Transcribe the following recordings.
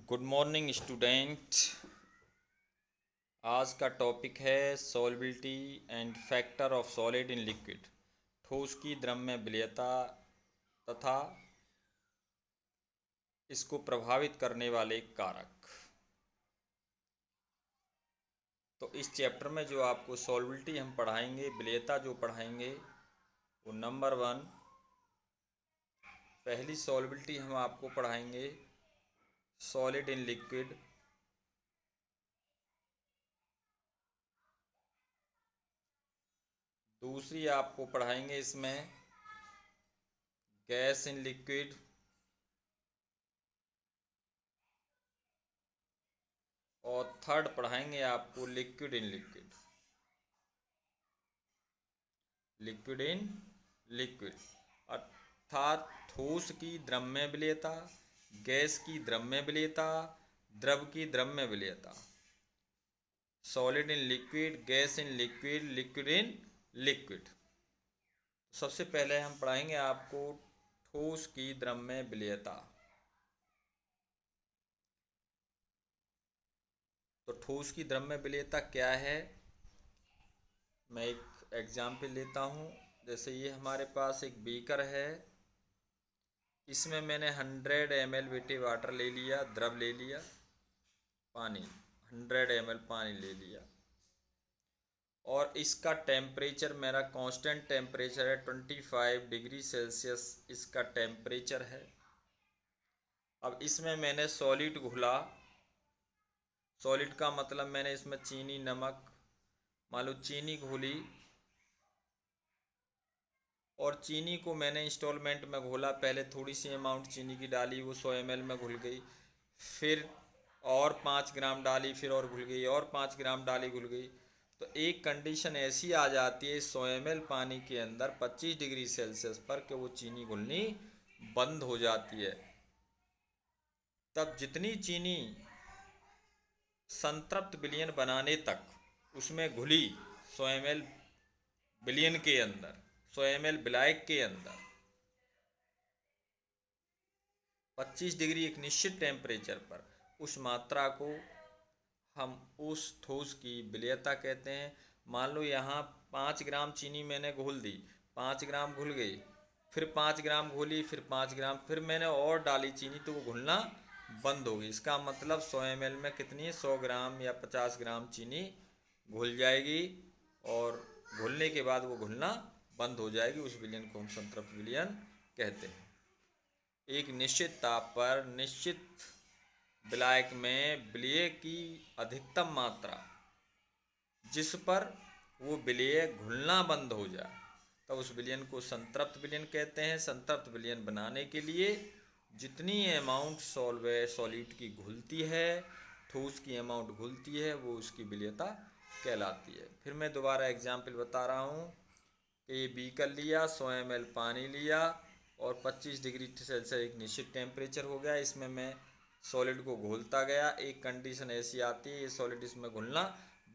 Good morning student. आज का topic है solubility and factor of solid in liquid, ठोस की द्रव्य विलयता तथा इसको प्रभावित करने वाले कारक। तो इस चैप्टर में जो आपको सॉल्बिलिटी हम पढ़ाएंगे, विलयता जो पढ़ाएंगे वो नंबर 1 पहली सॉल्बिलिटी हम आपको पढ़ाएंगे सॉलिड इन लिक्विड। दूसरी आपको पढ़ाएंगे इसमें गैस इन लिक्विड। और थर्ड पढ़ाएंगे आपको liquid in liquid. Liquid in liquid अर्थात ठोस की द्रव्य विलयता, गैस की द्रव्य विलयता, द्रव की द्रव्य विलयता। Solid in liquid, gas in liquid, liquid in liquid. सबसे पहले हम पढ़ाएंगे आपको ठोस की द्रव्य विलयता। तो ठोस की द्रव्य विलयता क्या है, मैं एक एग्जाम्पल लेता हूँ। जैसे ये हमारे पास एक बीकर है, इसमें मैंने 100 ml वेटे वाटर ले लिया, द्रव ले लिया, पानी 100 ml पानी ले लिया। और इसका टेम्परेचर मेरा कांस्टेंट टेम्परेचर है 25 डिग्री सेल्सियस इसका टेम्परेचर है। अब इसमें मैंने सॉलिड घुला, सॉलिड का मतलब मैंने इसमें चीनी, नमक, मान लो चीनी घोली और चीनी को मैंने इंस्टॉलमेंट में घोला। पहले थोड़ी सी अमाउंट चीनी की डाली, वो 100 ml में घुल गई, फिर और 5 ग्राम डाली, फिर और घुल गई, और 5 ग्राम डाली, घुल गई। तो एक कंडीशन ऐसी आ जाती है 100 ml पानी के अंदर 25 डिग्री सेल्सियस पर कि वो चीनी घुलनी बंद हो जाती है। तब जितनी चीनी संतृप्त विलयन बनाने तक उसमें घुली 100 ml विलयन के अंदर, 100 ml विलायक के अंदर 25 डिग्री एक निश्चित टेम्परेचर पर, उस मात्रा को हम उस ठोस की विलयता कहते हैं। मान लो यहाँ 5 ग्राम चीनी मैंने घोल दी, 5 ग्राम घुल गई, फिर 5 ग्राम घोली, फिर 5 ग्राम, फिर मैंने और डाली चीनी, तो वो घुलना बंद हो गई। इसका मतलब 100 ml में कितनी है, 100 ग्राम या 50 ग्राम चीनी घुल जाएगी और घुलने के बाद वो घुलना बंद हो जाएगी। उस विलयन को हम संतृप्त विलयन कहते हैं। एक निश्चित ताप पर निश्चित विलायक में विलय की अधिकतम मात्रा जिस पर वो विलय घुलना बंद हो जाए, तब उस विलयन को संतृप्त विलयन कहते हैं। संतृप्त विलयन बनाने के लिए जितनी अमाउंट सॉलिड की घुलती है, ठोस की अमाउंट घुलती है, वो उसकी विलयता कहलाती है। फिर मैं दोबारा एग्जाम्पल बता रहा हूँ कि ये बीकर लिया, 100 ml पानी लिया और 25 डिग्री सेल्सियस एक निश्चित टेम्परेचर हो गया। इसमें मैं सॉलिड को घोलता गया। एक कंडीशन ऐसी आती है, ये सॉलिड इसमें घुलना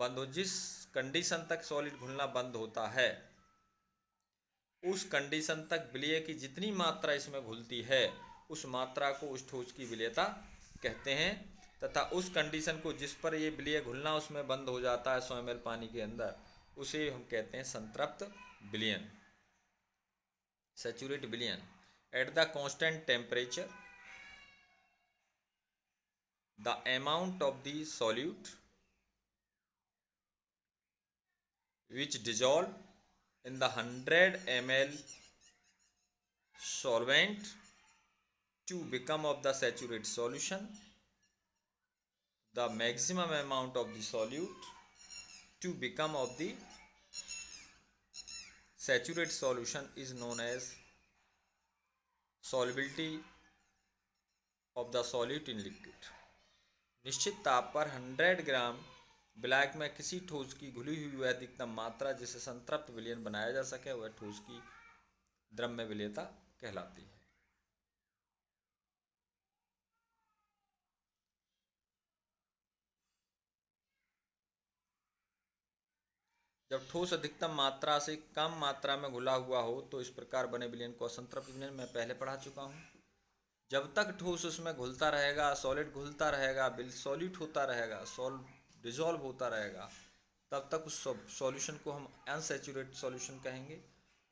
बंद हो, जिस कंडीशन तक सॉलिड घुलना बंद होता है उस कंडीशन तक विलय की जितनी मात्रा इसमें घुलती है उस मात्रा को उस ठोस की विलयता कहते हैं। तथा उस कंडीशन को जिस पर ये विलय घुलना उसमें बंद हो जाता है 100 ml पानी के अंदर, उसे हम कहते हैं संतृप्त विलयन, सैचुरेट विलयन। At the constant temperature the amount of the solute which dissolve in the 100 ml solvent to become of the saturated solution, the maximum amount of the solute to become of the saturated solution is known as solubility of the solute in liquid। निश्चित ताप पर 100 ग्राम विलायक में किसी ठोस की घुली हुई वह अधिकतम मात्रा जिसे संतृप्त विलयन बनाया जा सके वह ठोस की द्रव्य विलयता कहलाती है। जब ठोस अधिकतम मात्रा से कम मात्रा में घुला हुआ हो तो इस प्रकार बने विलयन को असंतृप्त विलयन मैं पहले पढ़ा चुका हूँ। जब तक ठोस उसमें घुलता रहेगा, सॉलिड घुलता रहेगा, सॉल्यूट होता रहेगा, डिजॉल्व होता रहेगा, तब तक उस सॉल्यूशन को हम अनसैचुरेटेड सॉल्यूशन कहेंगे।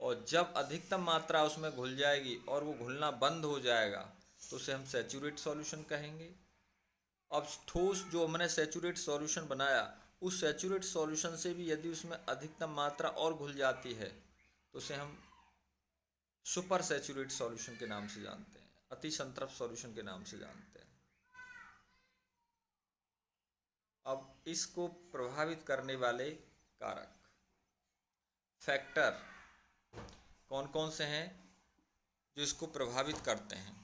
और जब अधिकतम मात्रा उसमें घुल जाएगी और वो घुलना बंद हो जाएगा तो उसे हम सैचुरेट सॉल्यूशन कहेंगे। अब ठोस जो हमने सैचुरेट सॉल्यूशन बनाया, उस सैचुरेट सॉल्यूशन से भी यदि उसमें अधिकतम मात्रा और घुल जाती है तो उसे हम सुपर सैचुरेट सॉल्यूशन के नाम से जानते हैं, अति संतृप्त सॉल्यूशन के नाम से जानते हैं। अब इसको प्रभावित करने वाले कारक फैक्टर कौन कौन से हैं जो इसको प्रभावित करते हैं?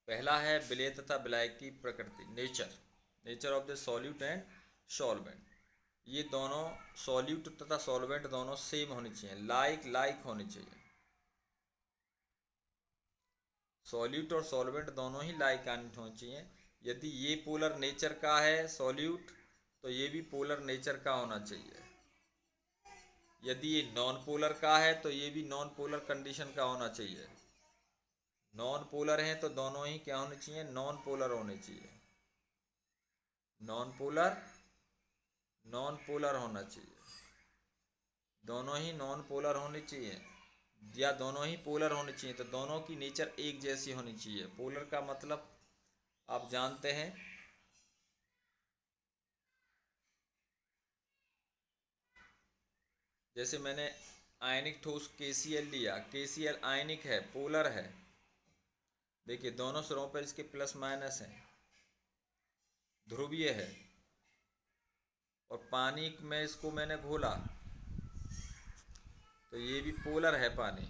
पहला है विलेय तथा विलायक की प्रकृति, nature of the solute and solvent. ये दोनों सॉल्यूट तथा सॉल्वेंट दोनों सेम होनी चाहिए, लाइक होनी चाहिए। सॉल्यूट और सॉल्वेंट दोनों ही लाइक होनी चाहिए। यदि ये पोलर नेचर का है सॉल्यूट तो ये भी पोलर नेचर का होना चाहिए। यदि ये नॉन पोलर का है तो ये भी नॉन पोलर कंडीशन का होना चाहिए। नॉन पोलर हैं तो दोनों ही क्या होने चाहिए? नॉन पोलर होने चाहिए। नॉन पोलर होना चाहिए। दोनों ही नॉन पोलर होने चाहिए या दोनों ही पोलर होने चाहिए। तो दोनों की नेचर एक जैसी होनी चाहिए। पोलर का मतलब आप जानते हैं, जैसे मैंने आयनिक ठोस KCl लिया, KCl आयनिक है, पोलर है। देखिए दोनों सिरों पर इसके प्लस माइनस हैं, ध्रुवीय है। और पानी में इसको मैंने घोला तो ये भी पोलर है पानी,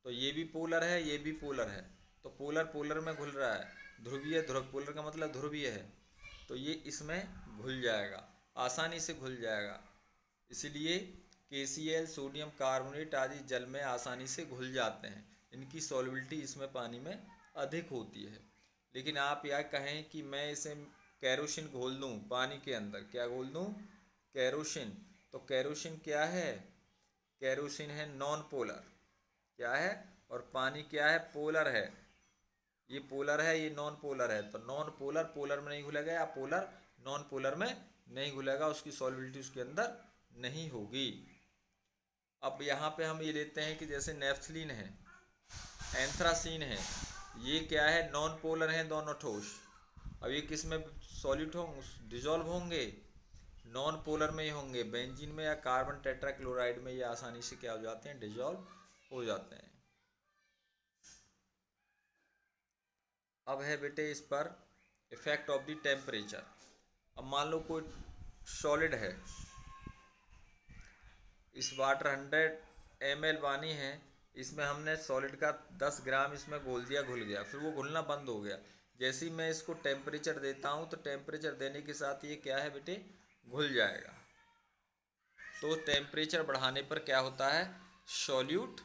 तो ये भी पोलर है, ये भी पोलर है। तो पोलर पोलर में घुल रहा है, ध्रुवीय पोलर का मतलब ध्रुवीय है, तो ये इसमें घुल जाएगा, आसानी से घुल जाएगा। इसलिए KCl सोडियम कार्बोनेट आदि जल में आसानी से घुल जाते हैं। इनकी सॉल्युबिलिटी इसमें पानी में अधिक होती है। लेकिन आप यह कहें कि मैं इसे केरोसिन घोल दूं पानी के अंदर, क्या घोल दूं? केरोसिन। तो केरोसिन क्या है? केरोसिन है नॉन पोलर, क्या है? और पानी क्या है? पोलर है। ये पोलर है, ये नॉन पोलर है। तो नॉन पोलर पोलर में नहीं घुलेगा, या पोलर नॉन पोलर में नहीं घुलेगा, उसकी सॉल्युबिलिटी उसके अंदर नहीं होगी। अब यहाँ पे हम ये लेते हैं कि जैसे नेफ्थलीन है, एंथ्रासीन है, ये क्या है? नॉन पोलर है दोनों ठोस। अब ये किस में सॉल्यूट होंगे, डिजॉल्व होंगे? नॉन पोलर में ही होंगे। बेंजीन में या कार्बन टेट्राक्लोराइड में ये आसानी से क्या हो जाते हैं? डिजॉल्व हो जाते हैं। अब है बेटे इस पर इफेक्ट ऑफ द टेम्परेचर। अब मान लो कोई सॉलिड है, इस वाटर 100 ml पानी है, इसमें हमने सॉलिड का 10 ग्राम इसमें घोल दिया, घुल गया, फिर वो घुलना बंद हो गया। जैसे ही मैं इसको टेम्परेचर देता हूँ तो टेम्परेचर देने के साथ ये क्या है बेटे? घुल जाएगा। तो टेम्परेचर बढ़ाने पर क्या होता है? सॉल्यूट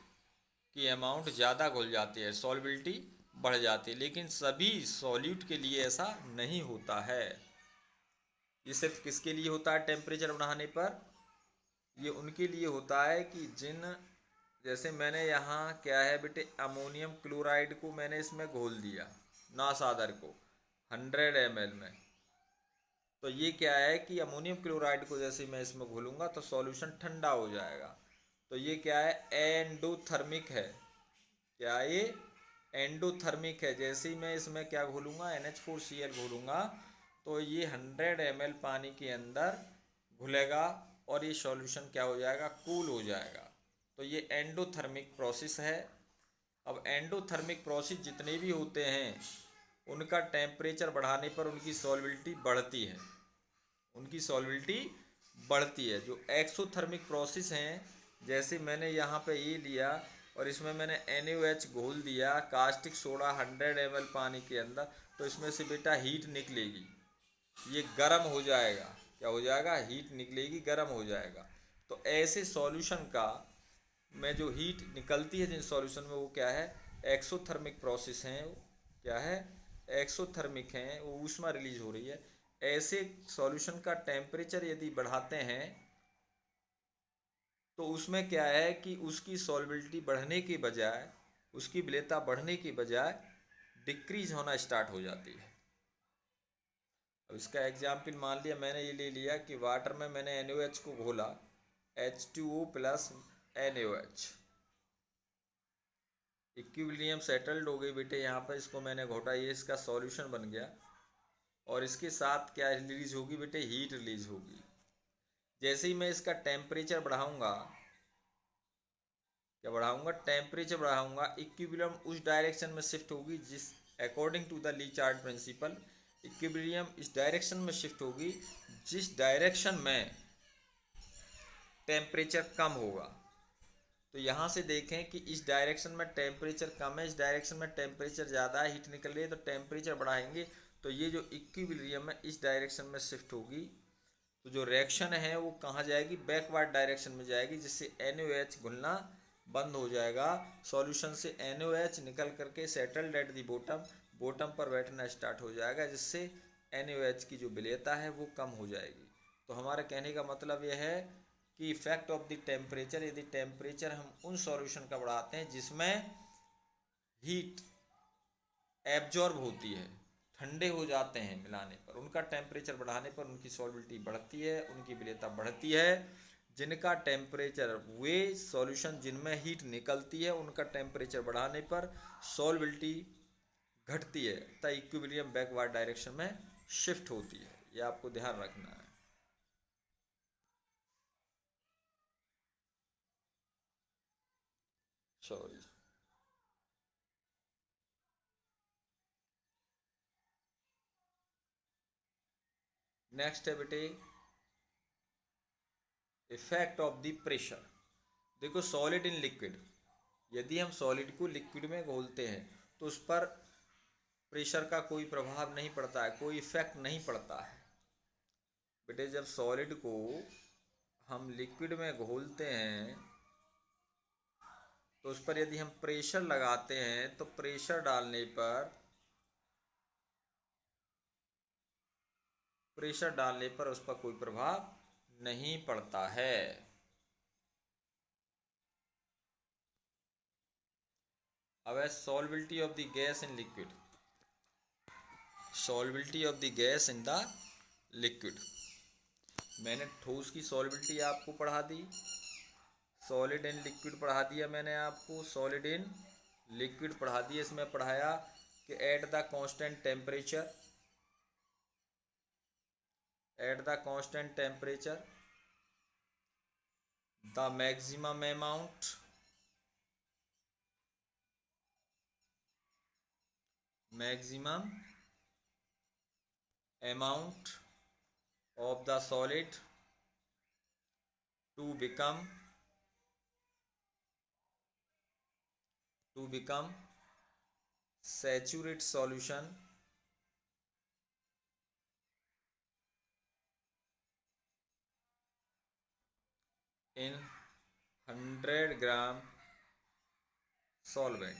की अमाउंट ज़्यादा घुल जाती है, सॉल्युबिलिटी बढ़ जाती है। लेकिन सभी सॉल्यूट के लिए ऐसा नहीं होता है। ये सिर्फ किसके लिए होता है टेम्परेचर बढ़ाने पर? ये उनके लिए होता है कि जैसे मैंने यहाँ क्या है बेटे, अमोनियम क्लोराइड को मैंने इसमें घोल दिया, नासादर को 100 ml में। तो ये क्या है कि अमोनियम क्लोराइड को जैसे मैं इसमें घोलूंगा तो सॉल्यूशन ठंडा हो जाएगा। तो ये क्या है? एंडोथर्मिक है। क्या ये? एंडोथर्मिक है। जैसे ही मैं इसमें क्या घोलूंगा? NH4Cl घोलूंगा तो ये 100 ml पानी के अंदर घुलेगा और ये सॉल्यूशन क्या हो जाएगा? कूल हो जाएगा। तो ये एंडोथर्मिक प्रोसेस है। अब एंडोथर्मिक प्रोसेस जितने भी होते हैं उनका टेम्परेचर बढ़ाने पर उनकी सॉल्युबिलिटी बढ़ती है, उनकी सॉल्युबिलिटी बढ़ती है। जो एक्सोथर्मिक प्रोसेस हैं, जैसे मैंने यहाँ पे ये लिया और इसमें मैंने NaOH घोल दिया, कास्टिक सोडा 100 ml पानी के अंदर, तो इसमें से बेटा हीट निकलेगी, ये गर्म हो जाएगा। क्या हो जाएगा? हीट निकलेगी, गर्म हो जाएगा। तो ऐसे सॉल्यूशन का में जो हीट निकलती है जिन सॉल्यूशन में, वो क्या है? एक्सोथर्मिक प्रोसेस हैं। वो क्या है? एक्सोथर्मिक हैं, वो ऊष्मा रिलीज हो रही है। ऐसे सॉल्यूशन का टेम्परेचर यदि बढ़ाते हैं तो उसमें क्या है कि उसकी सॉल्युबिलिटी बढ़ने के बजाय उसकी विलेयता बढ़ने की बजाय डिक्रीज होना स्टार्ट हो जाती है। अब इसका एग्जाम्पल मान लिया, मैंने ये ले लिया कि वाटर में मैंने NaOH को घोला, H2O plus NaOH, equilibrium settled हो गई बेटे यहाँ पर। इसको मैंने घोटा, ये इसका सॉल्यूशन बन गया, और इसके साथ क्या रिलीज होगी बेटे, हीट रिलीज होगी। जैसे ही मैं इसका टेम्परेचर बढ़ाऊंगा, क्या बढ़ाऊंगा, टेम्परेचर बढ़ाऊंगा, इक्विलिब्रियम उस डायरेक्शन में शिफ्ट होगी जिस अकॉर्डिंग टू द ली चार्ट प्रिंसिपल, इक्विलिब्रियम इस डायरेक्शन में शिफ्ट होगी जिस डायरेक्शन में टेम्परेचर कम होगा। तो यहाँ से देखें कि इस डायरेक्शन में टेम्परेचर कम है, इस डायरेक्शन में टेम्परेचर ज़्यादा है, हीट निकल रही है, तो टेम्परेचर बढ़ाएंगे तो ये जो इक्विलिब्रियम है इस डायरेक्शन में शिफ्ट होगी। तो जो रिएक्शन है वो कहाँ जाएगी, बैकवर्ड डायरेक्शन में जाएगी, जिससे NaOH घुलना बंद हो जाएगा। सॉल्यूशन से NaOH निकल करके settled at the bottom, bottom पर बैठना स्टार्ट हो जाएगा, जिससे NaOH की जो विलेयता है वो कम हो जाएगी। तो हमारे कहने का मतलब यह है कि इफेक्ट ऑफ द टेम्परेचर, यदि टेम्परेचर हम उन सॉल्यूशन का बढ़ाते हैं जिसमें हीट एब्जॉर्ब होती है, ठंडे हो जाते हैं मिलाने पर, उनका टेम्परेचर बढ़ाने पर उनकी सॉल्बिलिटी बढ़ती है, उनकी विलेयता बढ़ती है। जिनका टेम्परेचर, वे सॉल्यूशन जिनमें हीट निकलती है, उनका टेम्परेचर बढ़ाने पर सॉल्बिलिटी घटती है, तथा इक्विलिब्रियम बैकवर्ड डायरेक्शन में शिफ्ट होती है। यह आपको ध्यान रखना है। सॉरी, नेक्स्ट है बेटे इफेक्ट ऑफ द प्रेशर। देखो सॉलिड इन लिक्विड, यदि हम सॉलिड को लिक्विड में घोलते हैं तो उस पर प्रेशर का कोई प्रभाव नहीं पड़ता है, कोई इफेक्ट नहीं पड़ता है बेटे। जब सॉलिड को हम लिक्विड में घोलते हैं तो उस पर यदि हम प्रेशर लगाते हैं तो प्रेशर डालने पर उस पर कोई प्रभाव नहीं पड़ता है। अब है solubility of the gas in liquid, solubility of the gas in the liquid. मैंने ठोस की सॉल्बिलिटी आपको पढ़ा दी, सॉलिड इन लिक्विड पढ़ा दिया मैंने आपको, सॉलिड इन लिक्विड पढ़ा दिया। इसमें पढ़ाया कि at the constant temperature the maximum amount of the solid to become saturate solution in 100 gram solvent.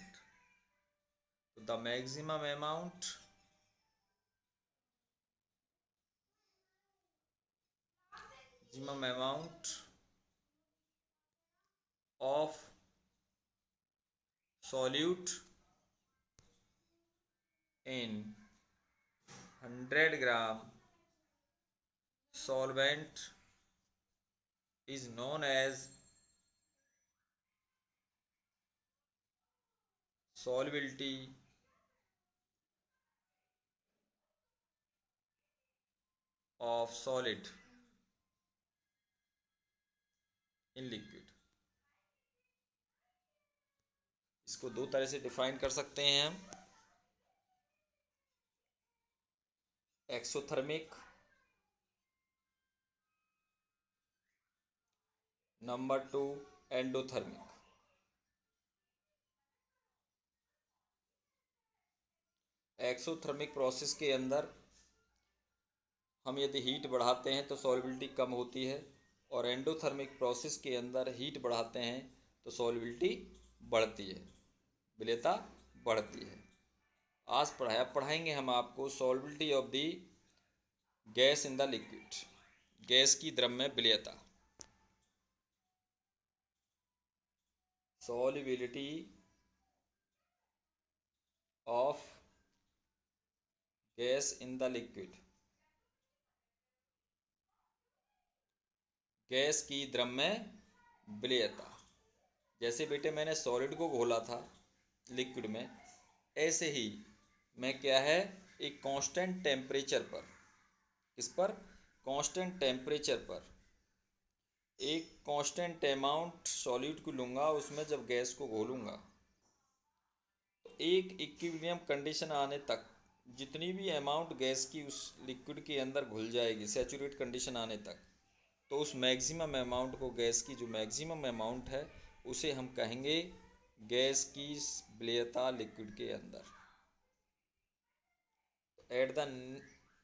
So the maximum amount of solute in 100 gram solvent is known as solubility of solid in liquid। इसको दो तरह से define कर सकते हैं हम, exothermic, number 2 endothermic. Exothermic process के अंदर हम यदि हीट बढ़ाते हैं तो सॉल्बिलिटी कम होती है, और एंडोथर्मिक प्रोसेस के अंदर हीट बढ़ाते हैं तो सॉल्बिलिटी बढ़ती है, विलेयता बढ़ती है। आज पढ़ाएंगे हम आपको solubility of the gas in the liquid, gas की द्रव्य विलेयता, solubility of gas in the liquid, gas की द्रव्य विलेयता। जैसे बेटे मैंने सॉलिड को घोला था लिक्विड में, ऐसे ही मैं क्या है एक कांस्टेंट टेम्परेचर पर, किस पर, कांस्टेंट टेम्परेचर पर एक कांस्टेंट अमाउंट सॉलिड को लूँगा, उसमें जब गैस को घोलूँगा तो एक इक्विलिब्रियम कंडीशन आने तक जितनी भी अमाउंट गैस की उस लिक्विड के अंदर घुल जाएगी सैचुरेट कंडीशन आने तक, तो उस मैक्सिमम अमाउंट को, गैस की जो मैक्सिमम अमाउंट है उसे हम कहेंगे गैस की विलेयता लिक्विड के अंदर।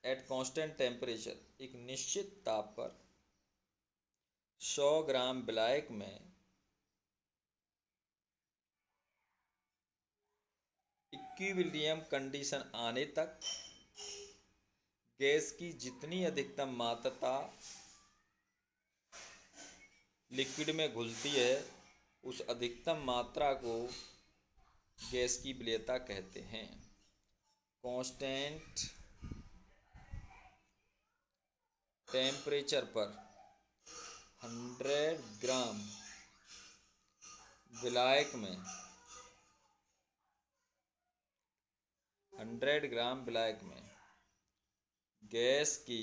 एट कांस्टेंट टेम्परेचर, एक निश्चित ताप पर 100 ग्राम विलायक में इक्विलिब्रियम कंडीशन आने तक गैस की जितनी अधिकतम मात्रा लिक्विड में घुलती है उस अधिकतम मात्रा को गैस की विलेयता कहते हैं। कांस्टेंट टेम्परेचर पर 100 ग्राम विलायक में 100 ग्राम विलायक में गैस की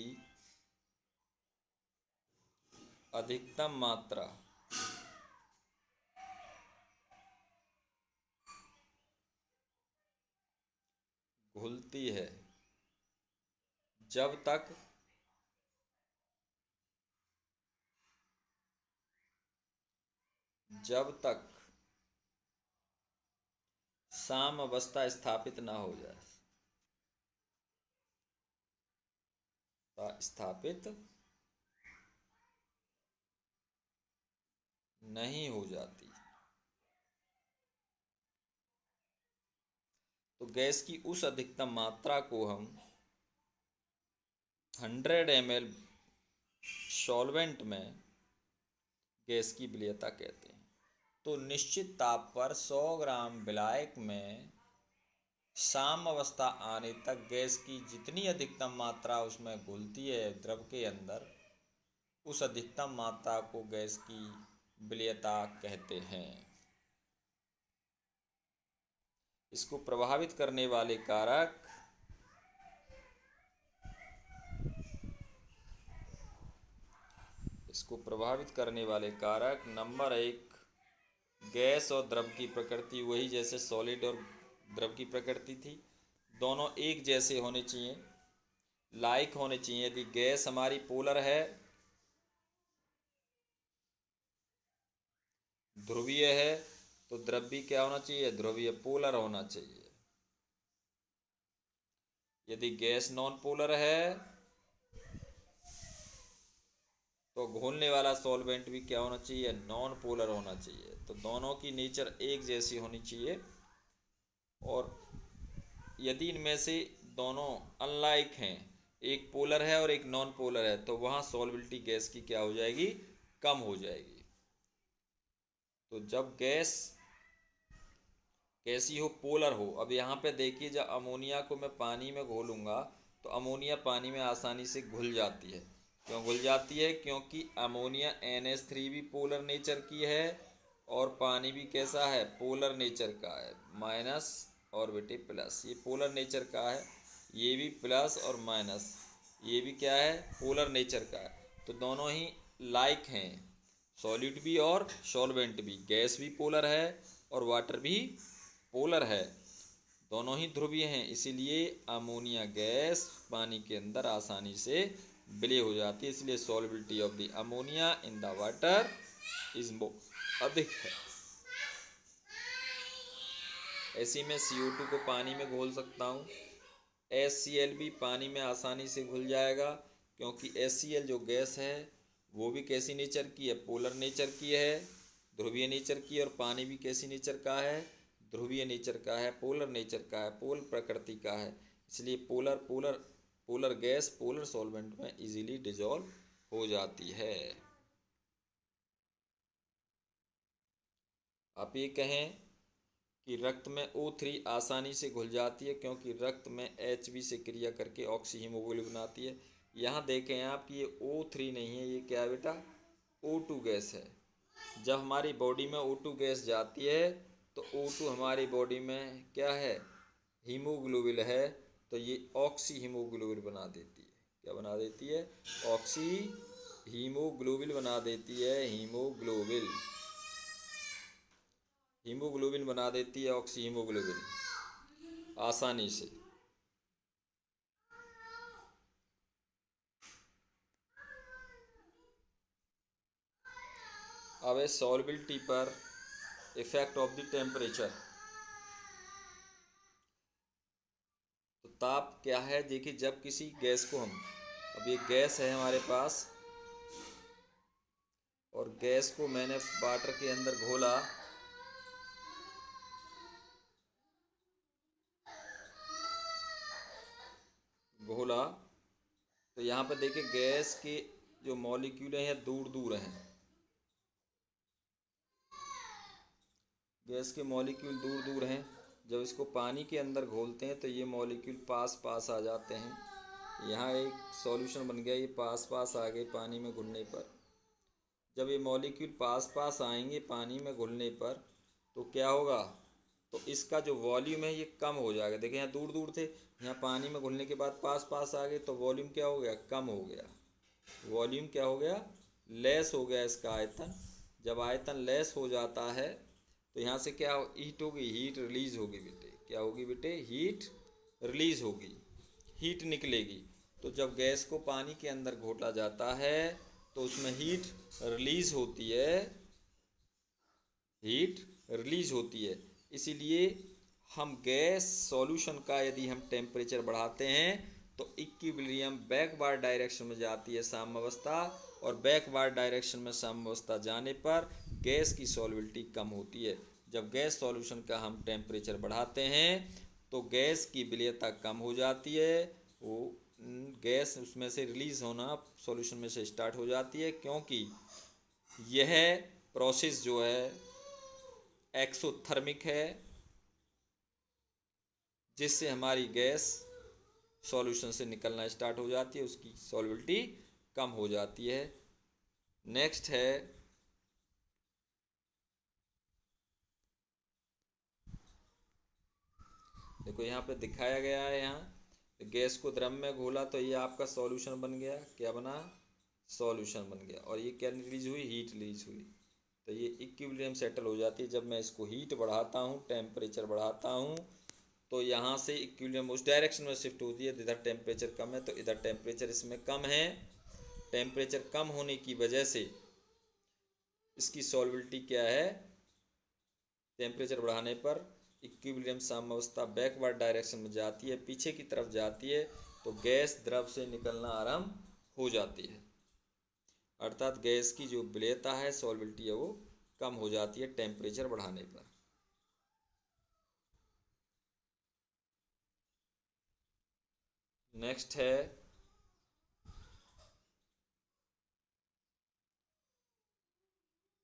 अधिकतम मात्रा घुलती है जब तक साम्यावस्था स्थापित ना हो जाए, स्थापित नहीं हो जाती। तो गैस की उस अधिकतम मात्रा को हम 100 ml सॉल्वेंट में गैस की विलेयता कहते हैं। तो निश्चित ताप पर 100 ग्राम विलायक में साम्यावस्था आने तक गैस की जितनी अधिकतम मात्रा उसमें घुलती है द्रव के अंदर, उस अधिकतम मात्रा को गैस की विलेयता कहते हैं। इसको प्रभावित करने वाले कारक नंबर 1 गैस और द्रव की प्रकृति, वही जैसे सॉलिड और द्रव की प्रकृति थी, दोनों एक जैसे होने चाहिए, लाइक होने चाहिए। यदि गैस हमारी पोलर है, ध्रुवीय है, तो द्रव भी क्या होना चाहिए, ध्रुवीय, पोलर होना चाहिए। यदि गैस नॉन पोलर है तो घोलने वाला सॉल्वेंट भी क्या होना चाहिए, नॉन पोलर होना चाहिए। तो दोनों की नेचर एक जैसी होनी चाहिए। और यदि इनमें से दोनों अनलाइक हैं, एक पोलर है और एक नॉन पोलर है, तो वहाँ सॉल्बिलिटी गैस की क्या हो जाएगी, कम हो जाएगी। तो जब गैस कैसी हो, पोलर हो। अब यहाँ पे देखिए, जब अमोनिया को मैं पानी में घोलूँगा तो अमोनिया पानी में आसानी से घुल जाती है। क्यों घुल जाती है, क्योंकि अमोनिया NH3 भी पोलर नेचर की है और पानी भी कैसा है, पोलर नेचर का है, माइनस और बेटे प्लस, ये पोलर नेचर का है, ये भी प्लस और माइनस, ये भी क्या है, पोलर नेचर का है। तो दोनों ही लाइक हैं, सॉलिड भी और सॉल्वेंट भी। गैस भी पोलर है और वाटर भी पोलर है, दोनों ही ध्रुवीय हैं, इसीलिए अमोनिया गैस पानी के अंदर आसानी से विलय हो जाती है। इसलिए solubility of the ammonia in the water is अधिक है। ऐसी मैं CO2 को पानी में घोल सकता हूँ, HCl भी पानी में आसानी से घुल जाएगा, क्योंकि HCl जो गैस है वो भी कैसी नेचर की है, पोलर नेचर की है, ध्रुवीय नेचर की है। और पानी भी कैसी नेचर का है, ध्रुवीय नेचर का है, पोलर नेचर का है, पोल प्रकृति का है। इसलिए पोलर गैस पोलर सॉल्वेंट में इजीली डिजॉल्व हो जाती है। आप ये कहें कि रक्त में O3 आसानी से घुल जाती है क्योंकि रक्त में Hb से क्रिया करके ऑक्सी हीमोग्लोबिन बनाती है। यहाँ देखें आप कि ये O3 नहीं है, ये क्या है बेटा, O2 गैस है। जब हमारी बॉडी में O2 गैस जाती है तो O2 हमारी बॉडी में क्या है, हीमोग्लोबिन है, तो ये ऑक्सी हीमोग्लोबिन बना देती है। क्या बना देती है, ऑक्सी हीमोग्लोबिन बना देती है। हीमोग्लोबिन बना देती है ऑक्सी हीमोग्लोबिन आसानी से। अब है सॉल्युबिलिटी पर इफेक्ट ऑफ द टेम्परेचर। तो ताप क्या है, देखिए जब किसी गैस को हम, अब ये गैस है हमारे पास और गैस को मैंने वाटर के अंदर घोला तो यहाँ पर देखिए गैस के जो मॉलिक्यूल हैं दूर दूर हैं, गैस के मॉलिक्यूल दूर दूर हैं। जब इसको पानी के अंदर घोलते हैं तो ये मॉलिक्यूल पास पास आ जाते हैं। यहाँ एक सॉल्यूशन बन गया, ये पास पास आ गए पानी में घुलने पर। जब ये मॉलिक्यूल पास पास आएंगे पानी में घुलने पर तो क्या होगा, तो इसका जो वॉल्यूम है ये कम हो जाएगा। देखिए यहाँ दूर दूर थे, यहाँ पानी में घुलने के बाद पास पास आ गए तो वॉल्यूम क्या हो गया, कम हो गया। वॉल्यूम क्या हो गया, लेस हो गया इसका आयतन। जब आयतन लेस हो जाता है तो यहाँ से क्या हीट होगी, हीट रिलीज होगी बेटे। क्या होगी बेटे, हीट रिलीज होगी, हीट निकलेगी। तो जब गैस को पानी के अंदर घोटा जाता है तो उसमें हीट रिलीज होती है, हीट रिलीज होती है। इसीलिए हम गैस सॉल्यूशन का यदि हम टेम्परेचर बढ़ाते हैं तो इक्विलिब्रियम बैकवार्ड डायरेक्शन में जाती है साम्यावस्था, और बैकवार्ड डायरेक्शन में साम्यावस्था जाने पर गैस की सॉल्युबिलिटी कम होती है। जब गैस सॉल्यूशन का हम टेम्परेचर बढ़ाते हैं तो गैस की विलेयता कम हो जाती है, वो गैस उसमें से रिलीज होना सॉल्यूशन में से स्टार्ट हो जाती है, क्योंकि यह प्रोसेस जो है एक्सोथर्मिक है, जिससे हमारी गैस सॉल्यूशन से निकलना स्टार्ट हो जाती है, उसकी सॉल्युबिलिटी कम हो जाती है। नेक्स्ट है देखो यहाँ पे दिखाया गया है, यहाँ गैस को द्रव में घोला तो ये आपका सॉल्यूशन बन गया। क्या बना, सॉल्यूशन बन गया। और ये क्या रिलीज हुई, हीट रिलीज हुई। तो ये इक्विलिब्रियम सेटल हो जाती है। जब मैं इसको हीट बढ़ाता हूँ, टेम्परेचर बढ़ाता हूँ, तो यहाँ से इक्विलिब्रियम उस डायरेक्शन में शिफ्ट होती है। इधर टेम्परेचर कम है तो इधर टेम्परेचर इसमें कम है। टेम्परेचर कम होने की वजह से इसकी सॉल्युबिलिटी क्या है, टेम्परेचर बढ़ाने पर इक्विलिब्रियम साम्यावस्था बैकवर्ड डायरेक्शन में जाती है, पीछे की तरफ जाती है, तो गैस द्रव से निकलना आरंभ हो जाती है। अर्थात गैस की जो विलेयता है, सॉल्युबिलिटी है, वो कम हो जाती है टेम्परेचर बढ़ाने पर। नेक्स्ट है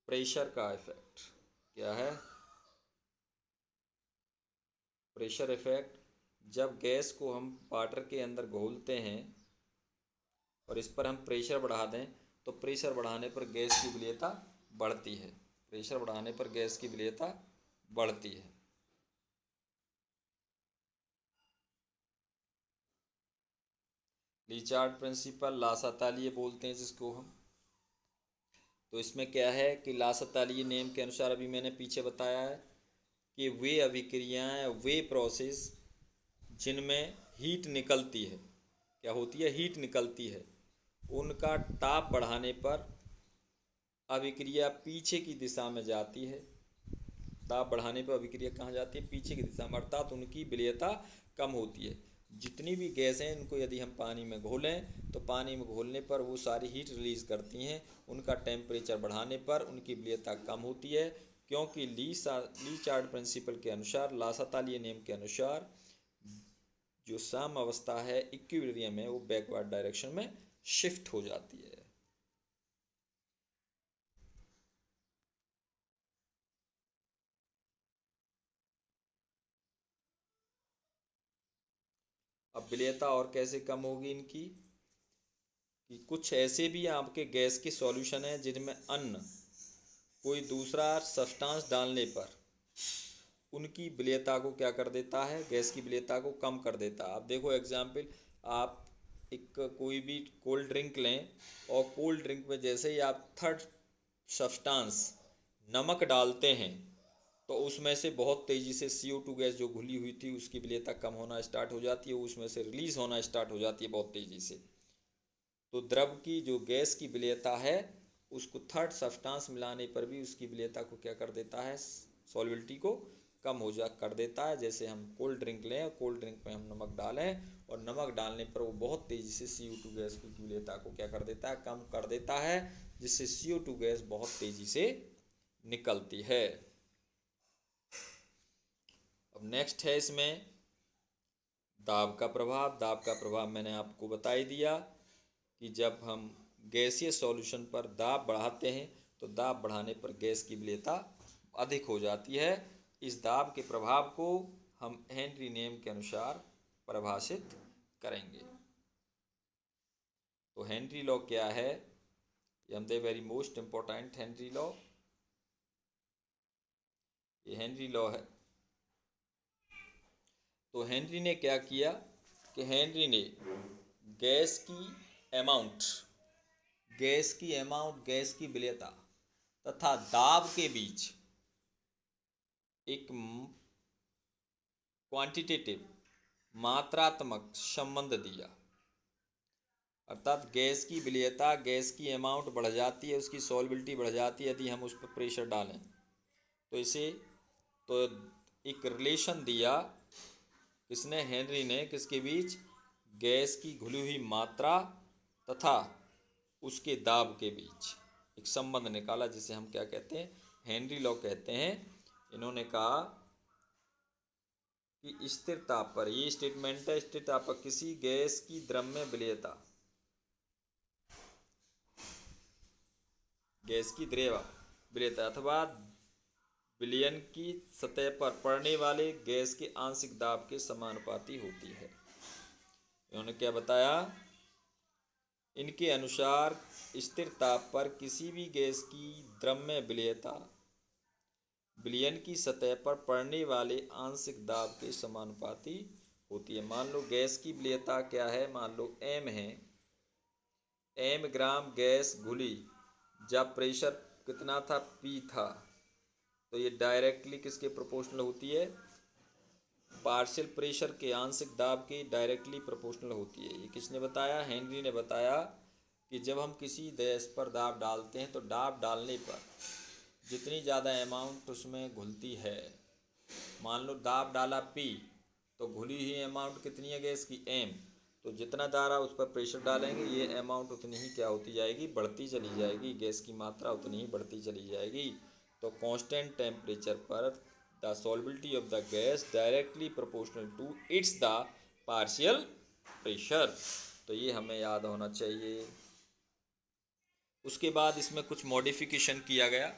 प्रेशर का इफेक्ट। क्या है, प्रेशर इफेक्ट। जब गैस को हम वाटर के अंदर घोलते हैं और इस पर हम प्रेशर बढ़ा दें तो प्रेशर बढ़ाने पर गैस की विलेयता बढ़ती है। प्रेशर बढ़ाने पर गैस की विलेयता बढ़ती है। लीचार्ड प्रिंसिपल, लासातालिये बोलते हैं जिसको हम। तो इसमें क्या है कि लासातालिये नेम के अनुसार अभी मैंने पीछे बताया है कि वे अभिक्रियाएं, वे प्रोसेस जिनमें हीट निकलती है, क्या होती है, हीट निकलती है, उनका ताप बढ़ाने पर अभिक्रिया पीछे की दिशा में जाती है। ताप बढ़ाने पर अभिक्रिया कहाँ जाती है, पीछे की दिशा में, अर्थात उनकी विलेयता कम होती है। जितनी भी गैस हैं इनको यदि हम पानी में घोलें तो पानी में घोलने पर वो सारी हीट रिलीज करती हैं। उनका टेम्परेचर बढ़ाने पर उनकी विलेयता कम होती है, क्योंकि लीचार्ड प्रिंसिपल के अनुसार, लासातालिये नियम के अनुसार, जो साम्यावस्था है, इक्विलिब्रियम है, वो बैकवर्ड डायरेक्शन में शिफ्ट हो जाती है। विलेयता और कैसे कम होगी इनकी, कि कुछ ऐसे भी आपके गैस के सॉल्यूशन हैं जिनमें अन्य कोई दूसरा सब्सटेंस डालने पर उनकी विलेयता को क्या कर देता है, गैस की विलेयता को कम कर देता है। आप देखो एग्जाम्पल, आप एक कोई भी कोल्ड ड्रिंक लें और कोल्ड ड्रिंक में जैसे ही आप थर्ड सब्सटेंस नमक डालते हैं तो उसमें से बहुत तेज़ी से CO2 गैस जो घुली हुई थी उसकी विलेयता कम होना स्टार्ट हो जाती है, उसमें से रिलीज होना स्टार्ट हो जाती है बहुत तेज़ी से। तो द्रव की जो गैस की विलेयता है उसको थर्ड सब्सटेंस मिलाने पर भी उसकी विलेयता को क्या कर देता है, सॉल्युबिलिटी को कम हो जा कर देता है। जैसे हम कोल्ड ड्रिंक लें और कोल्ड ड्रिंक में हम नमक डालें और नमक डालने पर वो बहुत तेज़ी से CO2 गैस की विलेयता को क्या कर देता है, कम कर देता है, जिससे CO2 गैस बहुत तेज़ी से निकलती है। अब नेक्स्ट है इसमें दाब का प्रभाव। दाब का प्रभाव मैंने आपको बता ही दिया कि जब हम गैसीय सॉल्यूशन पर दाब बढ़ाते हैं तो दाब बढ़ाने पर गैस की विलेयता अधिक हो जाती है। इस दाब के प्रभाव को हम हेनरी नियम के अनुसार परिभाषित करेंगे। तो हेनरी लॉ क्या है, ये हम the very most important Henry law, ये हेनरी लॉ है। तो हेनरी ने क्या किया कि हेनरी ने गैस की अमाउंट, गैस की विलेयता तथा दाब के बीच एक क्वांटिटेटिव मात्रात्मक संबंध दिया। अर्थात गैस की विलेयता, गैस की अमाउंट बढ़ जाती है, उसकी सॉल्युबिलिटी बढ़ जाती है यदि हम उस पर प्रेशर डालें। तो इसे तो एक रिलेशन दिया किसने, हेनरी ने, किसके बीच, गैस की घुली हुई मात्रा तथा उसके दाब के बीच एक संबंध निकाला, जिसे हम क्या कहते हैं, हेनरी लॉ कहते हैं। इन्होंने कहा कि स्थिर ताप पर, ये स्टेटमेंट है, स्थिर ताप पर किसी गैस की द्रव्य विलेयता, गैस की द्रव्य विलेयता अथवा विलयन की सतह पर पड़ने वाले गैस के आंशिक दाब के समानुपाती होती है। इन्होंने क्या बताया, इनके अनुसार स्थिर ताप पर किसी भी गैस की द्रव्य विलेयता विलयन की सतह पर पड़ने वाले आंशिक दाब के समानुपाती होती है। मान लो गैस की विलेयता क्या है, मान लो m है, m ग्राम गैस घुली, जब प्रेशर कितना था, P था, तो ये डायरेक्टली किसके प्रोपोर्शनल होती है, पार्शियल प्रेशर के आंशिक दाब के डायरेक्टली प्रोपोर्शनल होती है। ये किसने बताया, हेनरी ने बताया कि जब हम किसी गैस पर दाब डालते हैं तो दाब डालने पर जितनी ज़्यादा अमाउंट उसमें घुलती है, मान लो दाब डाला P तो घुली हुई अमाउंट कितनी है गैस की, M, तो जितना ज़्यादा उस पर प्रेशर डालेंगे ये अमाउंट उतनी ही क्या होती जाएगी, बढ़ती चली जाएगी, गैस की मात्रा उतनी ही बढ़ती चली जाएगी। तो कांस्टेंट टेम्परेचर पर the solubility of the gas directly proportional to its the partial pressure. तो ये हमें याद होना चाहिए। उसके बाद इसमें कुछ मॉडिफिकेशन किया गया,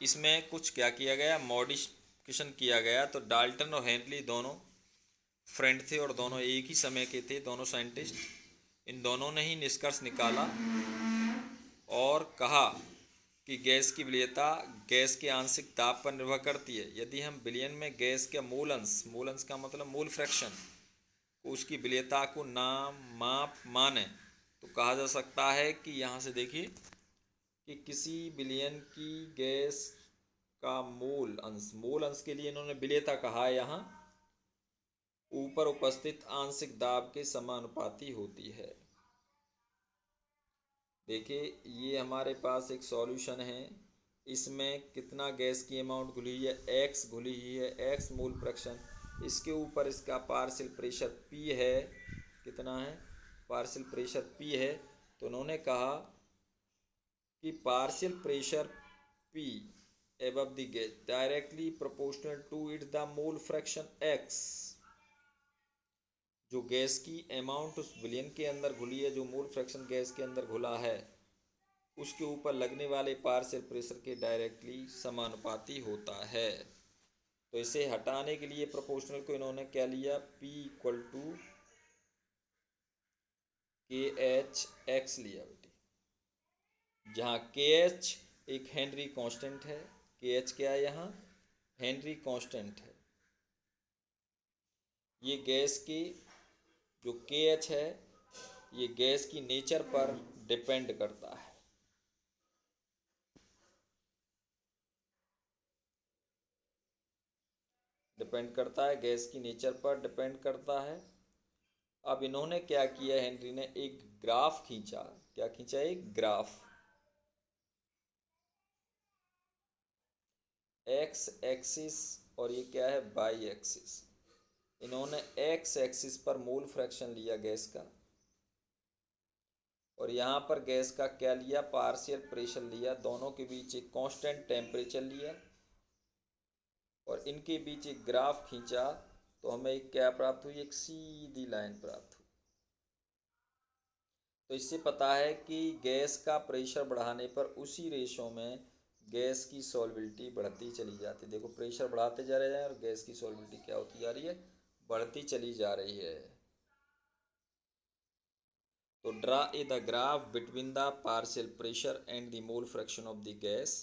इसमें कुछ क्या किया गया, मॉडिफिकेशन किया गया। तो डाल्टन और हेनरी दोनों फ्रेंड थे और दोनों एक ही समय के थे, दोनों साइंटिस्ट। इन दोनों ने ही निष्कर्ष निकाला और कहा कि गैस की विलेयता गैस के आंशिक दाब पर निर्भर करती है। यदि हम विलयन में गैस के मूल अंश का मतलब मूल फ्रैक्शन, उसकी विलेयता को माप माने तो कहा जा सकता है कि यहाँ से देखिए कि किसी विलयन की गैस का मूल अंश के लिए इन्होंने विलेयता कहा है, यहाँ ऊपर उपस्थित आंशिक दाब के समानुपाती होती है। देखिए ये हमारे पास एक सॉल्यूशन है, इसमें कितना गैस की अमाउंट घुली हुई है, x घुली हुई है, x मूल फ्रैक्शन, इसके ऊपर इसका पार्शियल प्रेशर P है, कितना है, पार्शियल प्रेशर P है। तो उन्होंने कहा कि partial pressure P above the gas directly proportional to it the mole fraction x, जो गैस की अमाउंट उस विलयन के अंदर घुली है, जो मोल फ्रैक्शन गैस के अंदर घुला है, उसके ऊपर लगने वाले पार्शियल प्रेशर के डायरेक्टली समानुपाती होता है। तो इसे हटाने के लिए प्रोपोर्शनल को इन्होंने क्या लिया, P इक्वल टू KH लिया बेटी, जहाँ KH एक हेनरी कांस्टेंट है, KH क्या है यहाँ, हेनरी कांस्टेंट है। ये गैस की जो KH है ये गैस की नेचर पर डिपेंड करता है। डिपेंड करता है, गैस की नेचर पर डिपेंड करता है। अब इन्होंने क्या किया, हेनरी ने एक ग्राफ खींचा। क्या खींचा, एक ग्राफ, एक्स एक्सिस और ये क्या है, वाई एक्सिस। इन्होंने एक्स एक्सिस पर मोल फ्रैक्शन लिया गैस का, और यहाँ पर गैस का क्या लिया, पार्शियल प्रेशर लिया। दोनों के बीच एक कांस्टेंट टेम्परेचर लिया और इनके बीच एक ग्राफ खींचा, तो हमें एक क्या प्राप्त हुई, एक सीधी लाइन प्राप्त हुई। तो इससे पता है कि गैस का प्रेशर बढ़ाने पर उसी रेशो में गैस की सॉल्बिलिटी बढ़ती चली जाती है। देखो प्रेशर बढ़ाते जा रहे हैं और गैस की सॉल्बिलिटी क्या होती जा रही है, बढ़ती चली जा रही है। तो draw a the graph between the partial pressure and the mole fraction of the gas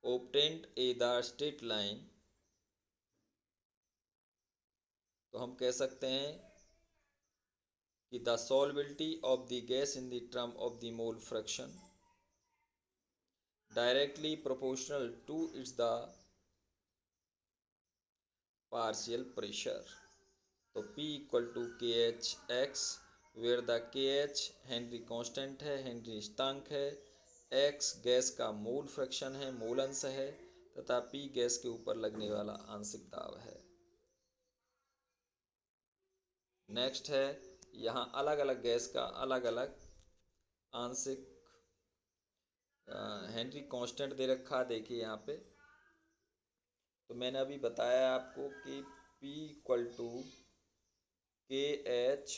obtained A the straight line. तो हम कह सकते हैं कि the solubility of the gas in the term of the mole fraction directly proportional to its the partial pressure। तो P equal to KH where the KH Henry constant है, Henry स्थिरांक है, X गैस का mole fraction है, मोल अंश है, तथा P gas के ऊपर लगने वाला आंशिक दाब है। नेक्स्ट है, यहाँ अलग अलग गैस का अलग अलग आंशिक हेनरी कांस्टेंट दे रखा है। देखिए यहाँ पे, तो मैंने अभी बताया आपको कि P इक्वल टू KH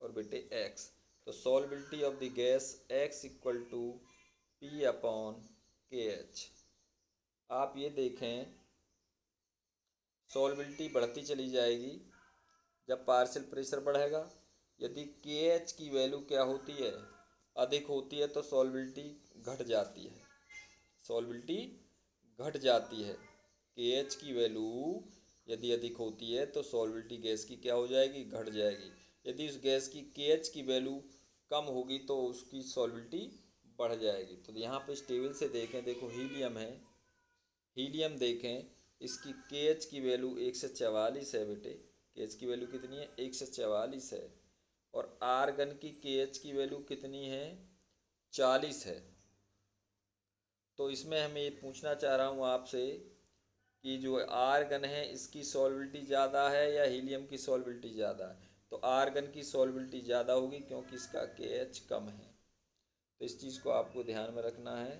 और बेटे X। तो solubility of the gas X equal to P upon KH। आप ये देखें, सॉल्बिलिटी बढ़ती चली जाएगी जब पार्शियल प्रेशर बढ़ेगा। यदि KH की वैल्यू क्या होती है, अधिक होती है, तो सॉल्बिलिटी घट जाती है, सॉल्बिलिटी घट जाती है। KH की वैल्यू यदि अधिक होती है तो सॉल्बिलिटी गैस की क्या हो जाएगी, घट जाएगी। यदि उस गैस की KH की वैल्यू कम होगी तो उसकी सॉल्बिलिटी बढ़ जाएगी। तो यहाँ पे इस टेबल से देखें, देखो हीलियम है, हीलियम देखें, इसकी KH की वैल्यू 144 है बेटे। KH की वैल्यू कितनी है, 144 है। और आर्गन की KH की वैल्यू कितनी है, 40 है। तो इसमें हमें ये पूछना चाह रहा हूँ आपसे कि जो आर्गन है इसकी सॉल्बिलिटी ज़्यादा है या हीलियम की सॉल्बिलिटी ज़्यादा है। तो आर्गन की सॉल्बिलिटी ज़्यादा होगी क्योंकि इसका KH कम है। तो इस चीज़ को आपको ध्यान में रखना है।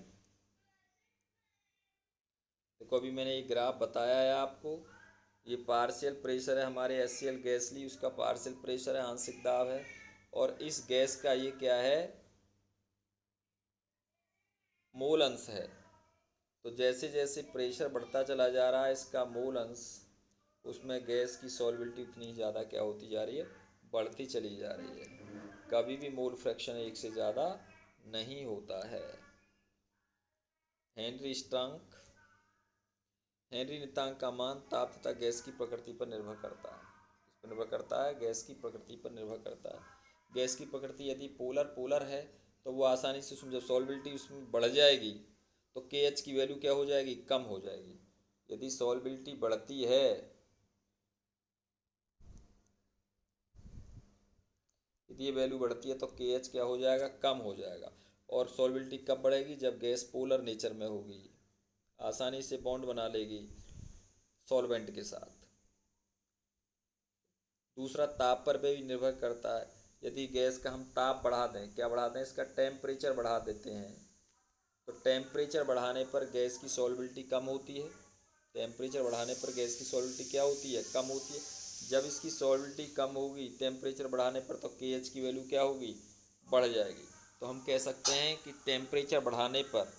देखो अभी मैंने ये ग्राफ बताया है आपको, ये पार्शियल प्रेशर है हमारे HCl गैस ली, उसका पार्शियल प्रेशर है, आंशिक दाब है। और इस गैस का ये क्या है, मोल अंश है। तो जैसे जैसे प्रेशर बढ़ता चला जा रहा है इसका मोल अंश, उसमें गैस की सॉल्बिलिटी उतनी ज़्यादा क्या होती जा रही है, बढ़ती चली जा रही है। कभी भी मोल फ्रैक्शन एक से ज़्यादा नहीं होता है। हेनरी स्थिरांक, हेनरी नियतांक का मान ताप तथा गैस की प्रकृति पर निर्भर करता है। इस पर निर्भर करता है, गैस की प्रकृति पर निर्भर करता है। गैस की प्रकृति यदि पोलर है तो वो आसानी से उसमें जब सॉल्बिलिटी उसमें बढ़ जाएगी तो KH की वैल्यू क्या हो जाएगी, कम हो जाएगी। यदि सॉल्बिलिटी बढ़ती है, यदि ये वैल्यू बढ़ती है तो KH क्या हो जाएगा, कम हो जाएगा। और सॉल्बिलिटी कब बढ़ेगी, जब गैस पोलर नेचर में होगी, आसानी से बॉन्ड बना लेगी सॉल्वेंट के साथ। दूसरा ताप पर भी निर्भर करता है। यदि गैस का हम ताप बढ़ा दें, क्या बढ़ा दें, इसका टेम्परेचर बढ़ा देते हैं, तो टेम्परेचर बढ़ाने पर गैस की सॉल्बिलिटी कम होती है। टेम्परेचर बढ़ाने पर गैस की सॉल्बिलिटी क्या होती है, कम होती है। जब इसकी सॉल्बिलिटी कम होगी टेम्परेचर बढ़ाने पर, तो KH की वैल्यू क्या होगी, बढ़ जाएगी। तो हम कह सकते हैं कि टेम्परेचर बढ़ाने पर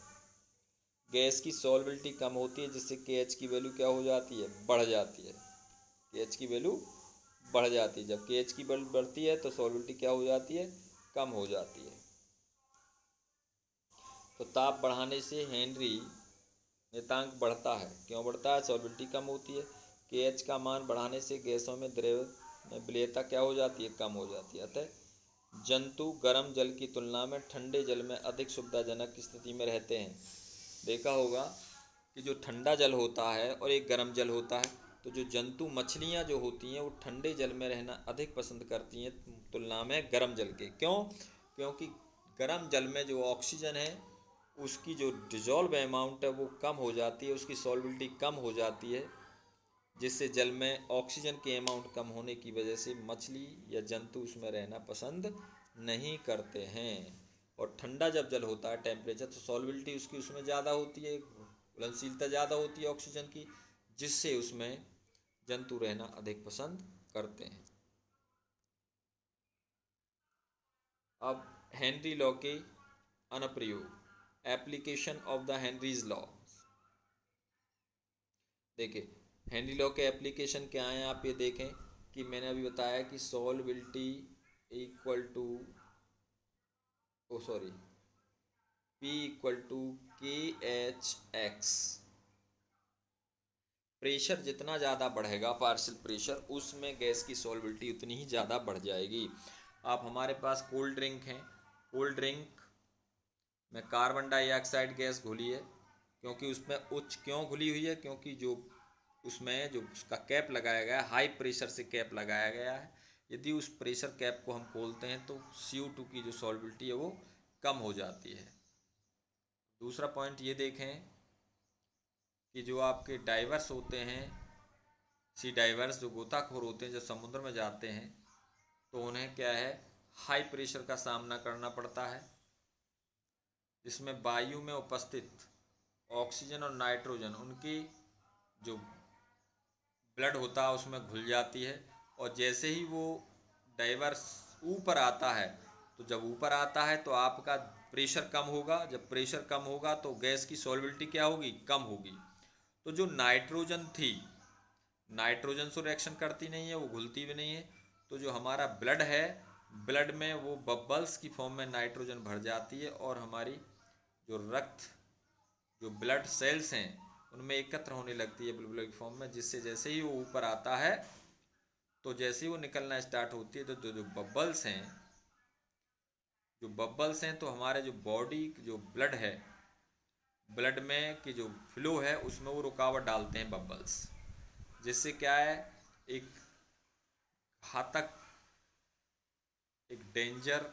गैस की सॉल्बिलिटी कम होती है, जिससे KH की वैल्यू क्या हो जाती है, बढ़ जाती है। KH की वैल्यू बढ़ जाती है। जब KH की वैल्यू बढ़ती है तो सॉल्बिलिटी क्या हो जाती है, कम हो जाती है। तो ताप बढ़ाने से हेनरी नियतांक बढ़ता है। क्यों बढ़ता है, सॉल्बिलिटी कम होती है। KH का मान बढ़ाने से गैसों में द्रव में विलेयता क्या हो जाती है, कम हो जाती है। अतः जंतु गर्म जल की तुलना में ठंडे जल में अधिक सुविधाजनक स्थिति में रहते हैं। देखा होगा कि जो ठंडा जल होता है और एक गर्म जल होता है, तो जो जंतु मछलियाँ जो होती हैं वो ठंडे जल में रहना अधिक पसंद करती हैं तुलना में गर्म जल के। क्यों, क्योंकि गर्म जल में जो ऑक्सीजन है उसकी जो डिजॉल्व अमाउंट है वो कम हो जाती है, उसकी सॉल्बिलिटी कम हो जाती है, जिससे जल में ऑक्सीजन के अमाउंट कम होने की वजह से मछली या जंतु उसमें रहना पसंद नहीं करते हैं। और ठंडा जब जल होता है टेम्परेचर, तो सॉल्बिलिटी उसकी उसमें ज़्यादा होती है, घुलनशीलता ज़्यादा होती है ऑक्सीजन की, जिससे उसमें जंतु रहना अधिक पसंद करते हैं। अब हेनरी लॉ के अनुप्रयोग, application of the Henry's law. देखिए हेनरी लॉ के एप्लीकेशन क्या हैं, आप ये देखें कि मैंने अभी बताया कि solubility equal to P equal to KHX। Pressure जितना ज़्यादा बढ़ेगा पार्शियल प्रेशर, उसमें गैस की सॉल्बिलिटी उतनी ही ज़्यादा बढ़ जाएगी। आप हमारे पास कोल्ड ड्रिंक हैं, कोल्ड ड्रिंक में कार्बन डाइऑक्साइड गैस घुली है, क्योंकि उसमें उच्च क्यों घुली हुई है, क्योंकि जो उसमें जो उसका कैप लगाया गया है, हाई प्रेशर से कैप लगाया गया है। यदि उस प्रेशर कैप को हम खोलते हैं तो CO2 की जो सॉल्बिलिटी है वो कम हो जाती है। दूसरा पॉइंट ये देखें कि जो आपके डाइवर्स होते हैं, सी डाइवर्स जो गोताखोर होते हैं, जब समुद्र में जाते हैं तो उन्हें क्या है, हाई प्रेशर का सामना करना पड़ता है, जिसमें वायु में उपस्थित ऑक्सीजन और नाइट्रोजन उनकी जो ब्लड होता है उसमें घुल जाती है। और जैसे ही वो डाइवर्स ऊपर आता है, तो जब ऊपर आता है तो आपका प्रेशर कम होगा, जब प्रेशर कम होगा तो गैस की सॉल्बिलिटी क्या होगी, कम होगी। तो जो नाइट्रोजन थी, नाइट्रोजन से रिएक्शन करती नहीं है, वो घुलती भी नहीं है, तो जो हमारा ब्लड है, ब्लड में वो बबल्स की फॉर्म में नाइट्रोजन भर जाती है और हमारी जो रक्त, जो ब्लड सेल्स हैं उनमें एकत्र होने लगती है बुलबुले की फॉर्म में, जिससे जैसे ही वो ऊपर आता है तो जैसे ही वो निकलना स्टार्ट होती है तो जो बबल्स हैं, तो हमारे जो बॉडी जो ब्लड है, ब्लड में की जो फ्लो है उसमें वो रुकावट डालते हैं बबल्स, जिससे क्या है, एक घातक, एक डेंजर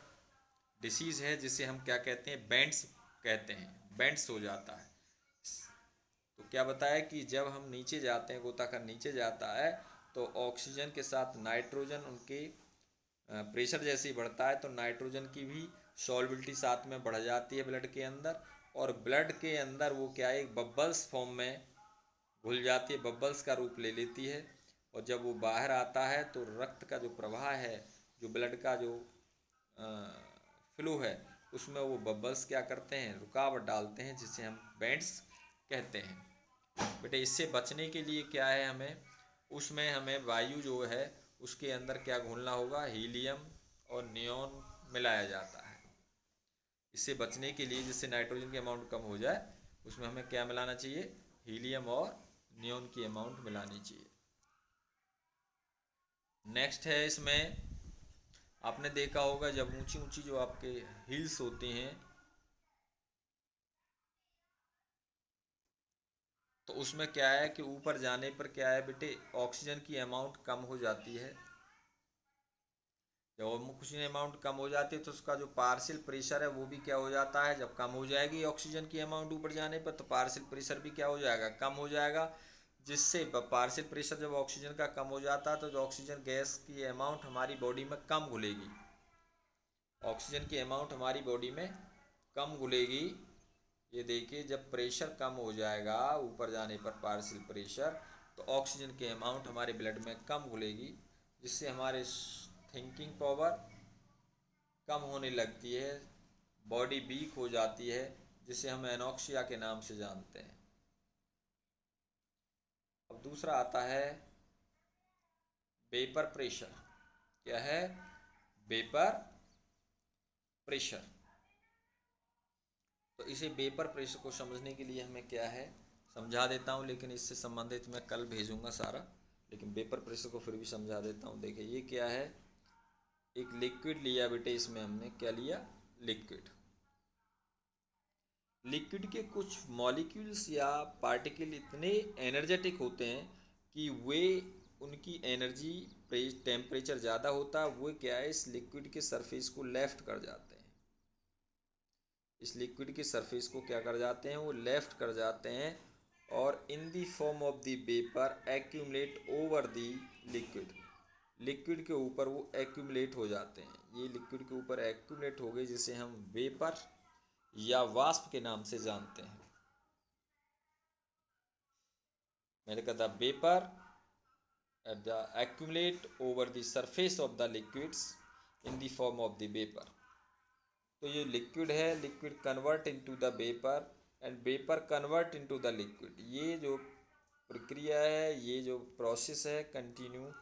डिसीज़ है जिसे हम क्या कहते हैं, बेंट्स कहते हैं, बेंट्स हो जाता है। तो क्या बताया कि जब हम नीचे जाते हैं, गोताखोर नीचे जाता है, तो ऑक्सीजन के साथ नाइट्रोजन उनके प्रेशर जैसे ही बढ़ता है तो नाइट्रोजन की भी सॉल्बिलिटी साथ में बढ़ जाती है ब्लड के अंदर, और ब्लड के अंदर वो क्या है, एक बबल्स फॉर्म में घुल जाती है, बबल्स का रूप ले लेती है। और जब वो बाहर आता है तो रक्त का जो प्रवाह है, जो ब्लड का जो फ्लो है, उसमें वो बबल्स क्या करते हैं, रुकावट डालते हैं, जिसे हम बेंट्स कहते हैं। बेटे इससे बचने के लिए क्या है, हमें वायु जो है उसके अंदर क्या घोलना होगा, हीलियम और नियॉन मिलाया जाता है। इससे बचने के लिए, जिससे नाइट्रोजन की अमाउंट कम हो जाए, उसमें हमें क्या मिलाना चाहिए, हीलियम और नियॉन की अमाउंट मिलानी चाहिए। नेक्स्ट है, इसमें आपने देखा होगा जब ऊंची ऊंची जो आपके हिल्स होती हैं तो उसमें क्या है कि ऊपर जाने पर क्या है बेटे, ऑक्सीजन की अमाउंट कम हो जाती है। जब ऑक्सीजन अमाउंट कम हो जाती है तो उसका जो पार्शियल प्रेशर है वो भी क्या हो जाता है, जब कम हो जाएगी ऑक्सीजन की अमाउंट ऊपर जाने पर तो पार्शियल प्रेशर भी क्या हो जाएगा, कम हो जाएगा। जिससे पार्शियल प्रेशर जब ऑक्सीजन का कम हो जाता है तो जो ऑक्सीजन गैस की अमाउंट हमारी बॉडी में कम घुलेगी, ऑक्सीजन की अमाउंट हमारी बॉडी में कम घुलेगी। ये देखिए जब प्रेशर कम हो जाएगा ऊपर जाने पर पार्शियल प्रेशर, तो ऑक्सीजन की अमाउंट हमारे ब्लड में कम घुलेगी, जिससे हमारे थिंकिंग पावर कम होने लगती है, बॉडी वीक हो जाती है, जिसे हम एनॉक्सिया के नाम से जानते हैं। अब दूसरा आता है वेपर प्रेशर। क्या है? Vapour pressure. तो इसे वेपर प्रेशर को समझने के लिए हमें क्या है समझा देता हूँ, लेकिन इससे संबंधित मैं कल भेजूंगा सारा, लेकिन वेपर प्रेशर को फिर भी समझा देता हूँ। देखिए ये क्या है, एक लिक्विड लिया बेटे, इसमें हमने क्या लिया? लिक्विड। लिक्विड के कुछ मॉलिक्यूल्स या पार्टिकल इतने एनर्जेटिक होते हैं कि वे उनकी एनर्जी टेम्परेचर ज़्यादा होता है, वो क्या है इस लिक्विड के सरफेस को लेफ्ट कर जाते हैं। इस लिक्विड के सरफेस को क्या कर जाते हैं? वो लेफ्ट कर जाते हैं और in the form of the vapour accumulate over the liquid. Liquid के ऊपर वो एक्यूमुलेट हो जाते हैं। ये लिक्विड के ऊपर एक्यूमुलेट हो गए, जिसे हम वेपर या वाष्प के नाम से जानते हैं। मैंने कहा the vapour the accumulate over the surface of the liquids in the form of the vapour. तो ये लिक्विड है, liquid convert into the vapour and vapour convert into the liquid. ये जो प्रक्रिया है, ये जो प्रोसेस है, कंटिन्यू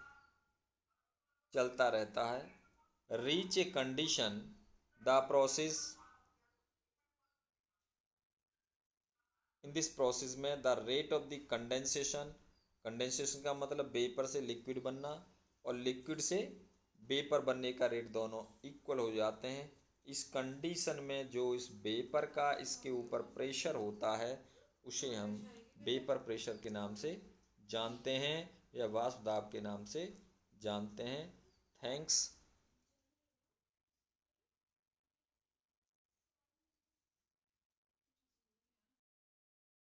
चलता रहता है। Reach a condition the process, in this process में the rate of the condensation, condensation का मतलब वेपर से लिक्विड बनना और लिक्विड से वेपर बनने का रेट दोनों इक्वल हो जाते हैं। इस कंडीशन में जो इस वेपर का इसके ऊपर प्रेशर होता है उसे हम वेपर प्रेशर के नाम से जानते हैं या वाष्प दाब के नाम से जानते हैं। थैंक्स।